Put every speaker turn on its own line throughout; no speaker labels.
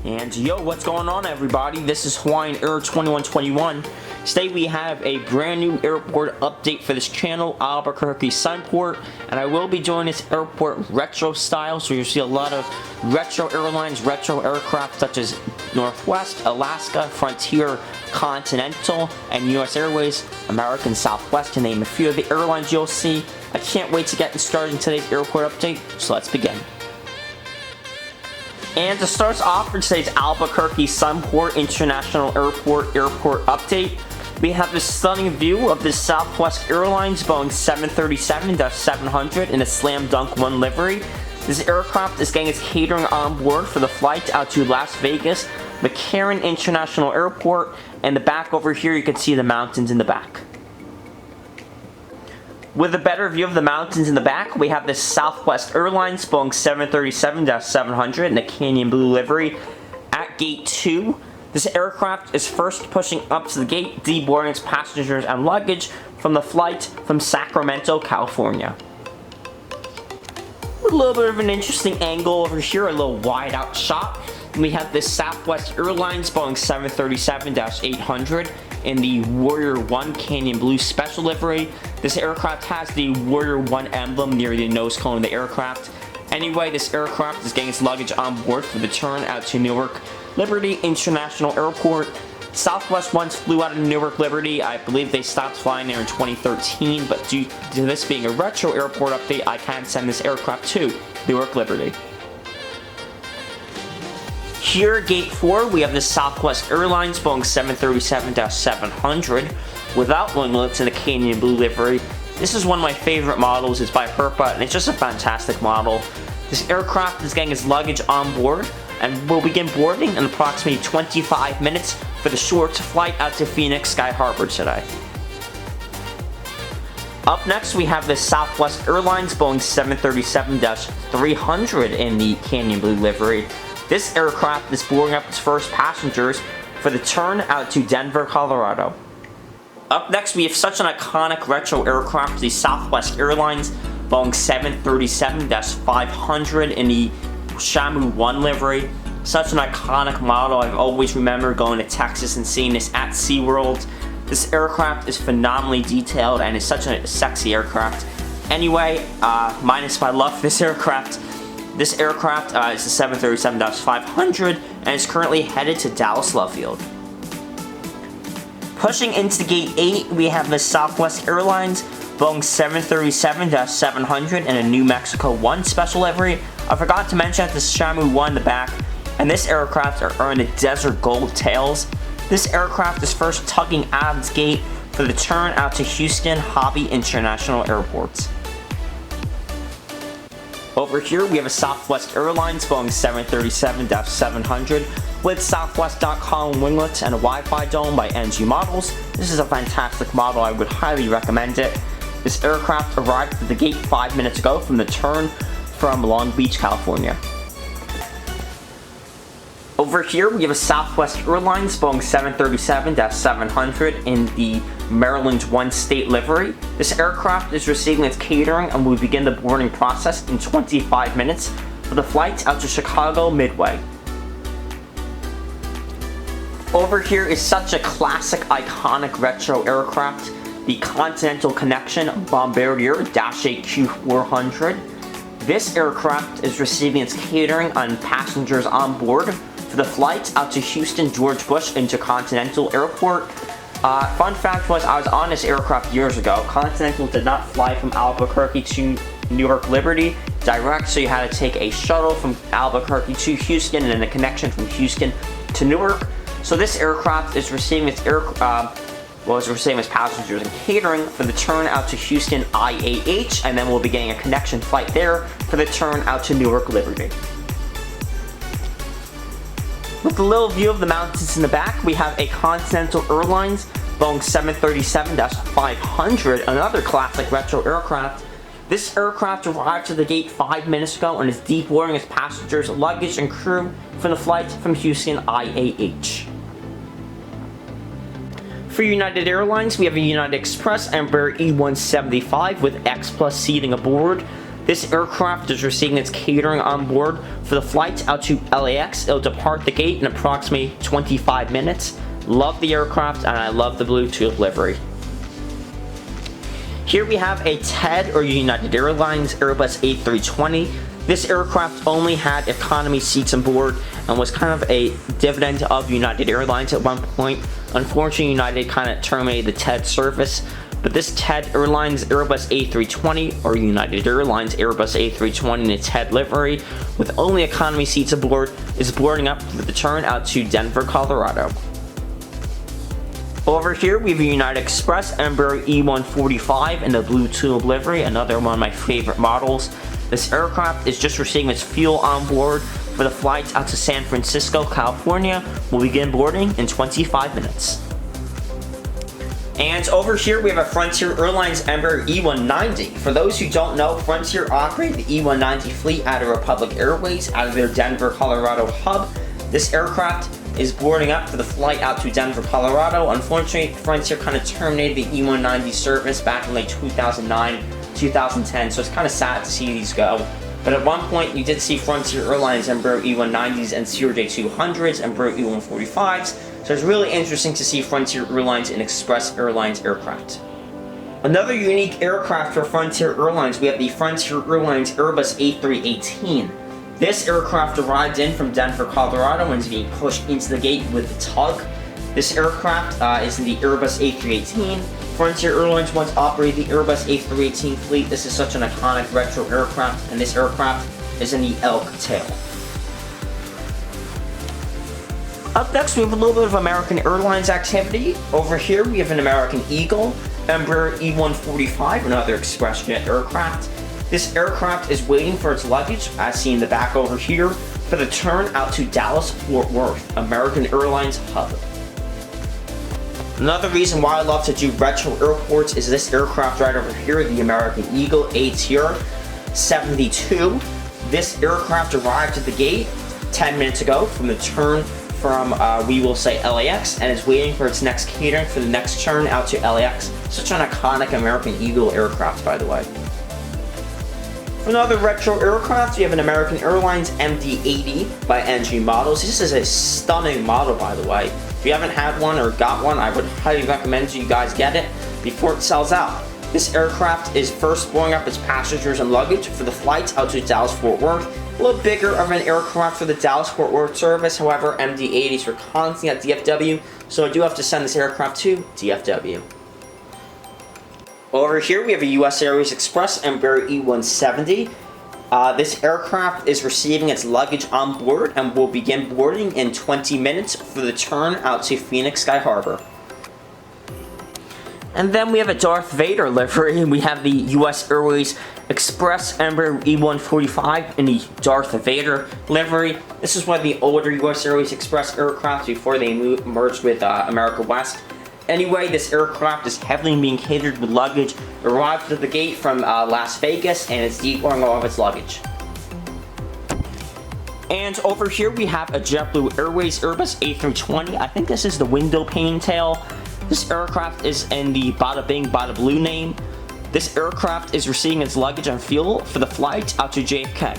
And yo, what's going on everybody? This is Hawaiian Air 2121. Today we have a brand new airport update for this channel, Albuquerque Sunport, and I will be doing this airport retro style, so you'll see a lot of retro airlines, retro aircraft such as Northwest, Alaska, Frontier, Continental, and US Airways, American Southwest, to name a few of the airlines you'll see. I can't wait to get started in today's airport update, so let's begin. And to start us off for today's Albuquerque Sunport International Airport update, we have this stunning view of the Southwest Airlines Boeing 737-700 in a Slam Dunk 1 livery. This aircraft is getting its catering on board for the flight out to Las Vegas McCarran International Airport, and the back over here you can see the mountains in the back. With a better view of the mountains in the back, we have this Southwest Airlines Boeing 737-700 in a Canyon Blue livery at Gate 2. This aircraft is first pushing up to the gate, deboarding its passengers and luggage from the flight from Sacramento, California. With a little bit of an interesting angle over here, a little wide out shot. And we have this Southwest Airlines Boeing 737-800 in the Warrior 1 Canyon Blue Special livery. This aircraft has the Warrior 1 emblem near the nose cone of the aircraft. Anyway, this aircraft is getting its luggage on board for the turn out to Newark Liberty International Airport. Southwest once flew out of Newark Liberty. I believe they stopped flying there in 2013, but due to this being a retro airport update, I can't send this aircraft to Newark Liberty. Here at Gate 4, we have the Southwest Airlines Boeing 737-700 without winglets in the Canyon Blue livery. This is one of my favorite models. It's by Herpa, and it's just a fantastic model. This aircraft is getting its luggage on board and will begin boarding in approximately 25 minutes for the short flight out to Phoenix Sky Harbor today. Up next, we have the Southwest Airlines Boeing 737-300 in the Canyon Blue livery. This aircraft is boarding up its first passengers for the turn out to Denver, Colorado. Up next, we have such an iconic retro aircraft, the Southwest Airlines Boeing 737-500 in the Shamu 1 livery. Such an iconic model. I've always remembered going to Texas and seeing this at SeaWorld. This aircraft is phenomenally detailed and is such a sexy aircraft. Anyway, minus my love for this aircraft. This aircraft is the 737-500 and is currently headed to Dallas Love Field. Pushing into Gate 8, we have the Southwest Airlines Boeing 737-700 in a New Mexico 1 special livery. I forgot to mention that the Shamu 1 in the back, and this aircraft are earning the Desert Gold tails. This aircraft is first tugging out of its gate for the turn out to Houston Hobby International Airports. Over here, we have a Southwest Airlines Boeing 737-700 with Southwest.com winglets and a Wi-Fi dome by NG Models. This is a fantastic model. I would highly recommend it. This aircraft arrived at the gate 5 minutes ago from the turn from Long Beach, California. Over here, we have a Southwest Airlines Boeing 737-700 in the Maryland 1 state livery. This aircraft is receiving its catering and will begin the boarding process in 25 minutes for the flight out to Chicago Midway. Over here is such a classic, iconic retro aircraft, the Continental Connection Bombardier Dash 8 Q400. This aircraft is receiving its catering and passengers on board for the flight out to Houston George Bush Intercontinental Airport. Fun fact was, I was on this aircraft years ago. Continental did not fly from Albuquerque to Newark Liberty direct, so you had to take a shuttle from Albuquerque to Houston and then a connection from Houston to Newark. So this aircraft is receiving its passengers and catering for the turn out to Houston IAH, and then we'll be getting a connection flight there for the turn out to Newark Liberty. With a little view of the mountains in the back, we have a Continental Airlines Boeing 737-500, another classic retro aircraft. This aircraft arrived to the gate 5 minutes ago and is deboarding its passengers, luggage, and crew for the flight from Houston IAH. For United Airlines, we have a United Express Embraer E175 with X Plus seating aboard. This aircraft is receiving its catering on board for the flight out to LAX. It'll depart the gate in approximately 25 minutes. Love the aircraft, and I love the Bluetooth livery. Here we have a TED or United Airlines Airbus A320. This aircraft only had economy seats on board and was kind of a dividend of United Airlines at one point. Unfortunately, United kind of terminated the TED service, but this TED Airlines Airbus A320 or United Airlines Airbus A320 in a TED livery with only economy seats aboard is boarding up for the return out to Denver, Colorado. Over here we have a United Express Embraer E145 in the blue tube livery, another one of my favorite models. This aircraft is just receiving its fuel on board for the flight out to San Francisco, California. Will begin boarding in 25 minutes. And over here we have a Frontier Airlines Embraer E190. For those who don't know, Frontier operated the E190 fleet out of Republic Airways out of their Denver, Colorado hub. This aircraft is boarding up for the flight out to Denver, Colorado. Unfortunately, Frontier kind of terminated the E190 service back in like 2009, 2010, so it's kind of sad to see these go. But at one point, you did see Frontier Airlines Embraer E190s and CRJ200s and Embraer E145s, so it's really interesting to see Frontier Airlines and Express Airlines aircraft. Another unique aircraft for Frontier Airlines, we have the Frontier Airlines Airbus A318. This aircraft arrived in from Denver, Colorado and is being pushed into the gate with the tug. This aircraft is in the Airbus A318. Frontier Airlines once operated the Airbus A318 fleet. This is such an iconic retro aircraft, and this aircraft is in the elk tail. Up next, we have a little bit of American Airlines activity. Over here, we have an American Eagle, Embraer E145, another express jet aircraft. This aircraft is waiting for its luggage, as seen in the back over here, for the turn out to Dallas-Fort Worth, American Airlines hub. Another reason why I love to do retro airports is this aircraft right over here, the American Eagle ATR 72. This aircraft arrived at the gate 10 minutes ago from the turn from, we will say, LAX, and is waiting for its next catering for the next turn out to LAX. Such an iconic American Eagle aircraft, by the way. For another retro aircraft, you have an American Airlines MD-80 by NG Models. This is a stunning model, by the way. If you haven't had one or got one, I would highly recommend you guys get it before it sells out. This aircraft is first blowing up its passengers and luggage for the flight out to Dallas-Fort Worth. A little bigger of an aircraft for the Dallas-Fort Worth service, however, MD-80s are constantly at DFW, so I do have to send this aircraft to DFW. Over here we have a US Airways Express Embraer E170. This aircraft is receiving its luggage on board and will begin boarding in 20 minutes for the turn out to Phoenix Sky Harbor. And then we have a Darth Vader livery, and we have the US Airways Express Embraer E145 in the Darth Vader livery. This is one of the older US Airways Express aircraft before they merged with America West. Anyway, this aircraft is heavily being catered with luggage. It arrived at the gate from Las Vegas and it's deporting all of its luggage. And over here we have a JetBlue Airways Airbus A320. I think this is the window pane tail. This aircraft is in the Bada Bing Bada Blue name. This aircraft is receiving its luggage and fuel for the flight out to JFK.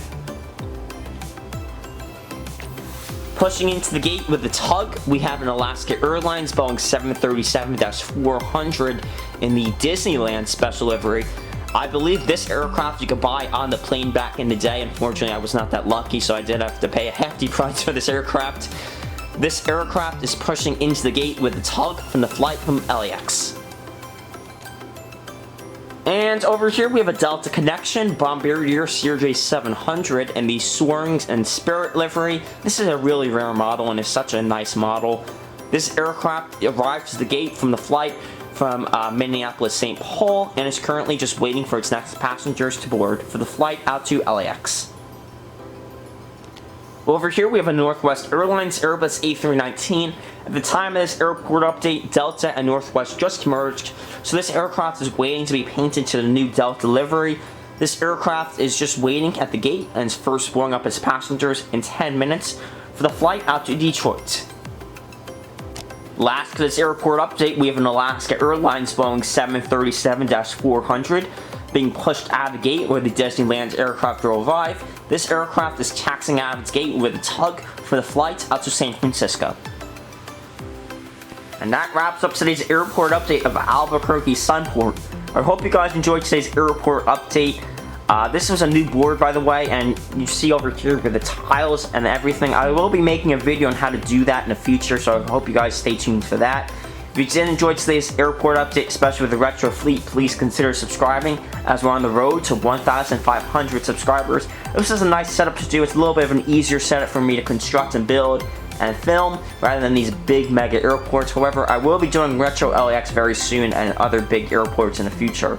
Pushing into the gate with the tug, we have an Alaska Airlines Boeing 737-400 in the Disneyland special livery. I believe this aircraft you could buy on the plane back in the day. Unfortunately, I was not that lucky, so I did have to pay a hefty price for this aircraft. This aircraft is pushing into the gate with the tug from the flight from LAX. And over here we have a Delta Connection Bombardier CRJ700 and the Soarings and Spirit livery. This is a really rare model and is such a nice model. This aircraft arrived to the gate from the flight from Minneapolis St. Paul and is currently just waiting for its next passengers to board for the flight out to LAX. Over here we have a Northwest Airlines Airbus A319. At the time of this airport update, Delta and Northwest just merged, so this aircraft is waiting to be painted to the new Delta livery. This aircraft is just waiting at the gate and is first blowing up its passengers in 10 minutes for the flight out to Detroit. Last for this airport update, we have an Alaska Airlines Boeing 737-400. being pushed out of the gate where the Disneyland aircraft will arrive. This aircraft is taxiing out of its gate with a tug for the flight out to San Francisco. And that wraps up today's airport update of Albuquerque Sunport. I hope you guys enjoyed today's airport update. This was a new board, by the way, and you see over here with the tiles and everything. I will be making a video on how to do that in the future, so I hope you guys stay tuned for that. If you did enjoy today's airport update, especially with the retro fleet, please consider subscribing as we're on the road to 1,500 subscribers. This is a nice setup to do. It's a little bit of an easier setup for me to construct and build and film rather than these big mega airports. However, I will be doing retro LAX very soon and other big airports in the future.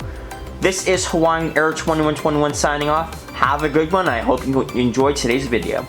This is Hawaiian Air 2121 signing off. Have a good one. I hope you enjoyed today's video.